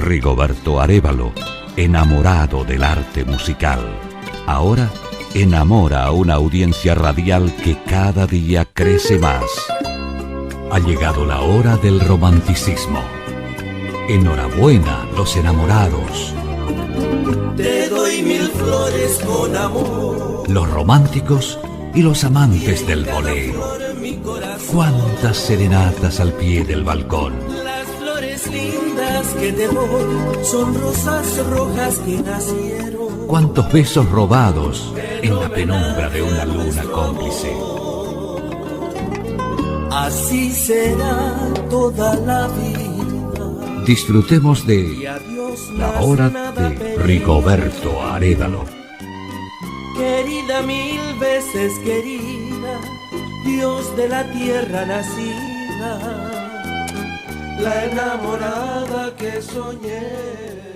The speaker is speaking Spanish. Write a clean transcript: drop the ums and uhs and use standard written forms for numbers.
Rigoberto Arévalo, enamorado del arte musical, ahora enamora a una audiencia radial que cada día crece más. Ha llegado la hora del romanticismo. Enhorabuena, los enamorados. Te doy 1000 flores con amor. Los románticos y los amantes del bolero. Cuántas serenatas al pie del balcón. Las flores lindas que te doy son rosas rojas que nacieron. Cuántos besos robados en la penumbra de una luna cómplice. Así será toda la vida. Disfrutemos de la hora de Rigoberto Arévalo. Querida, 1000 veces querida, Dios de la tierra nacida, la enamorada que soñé.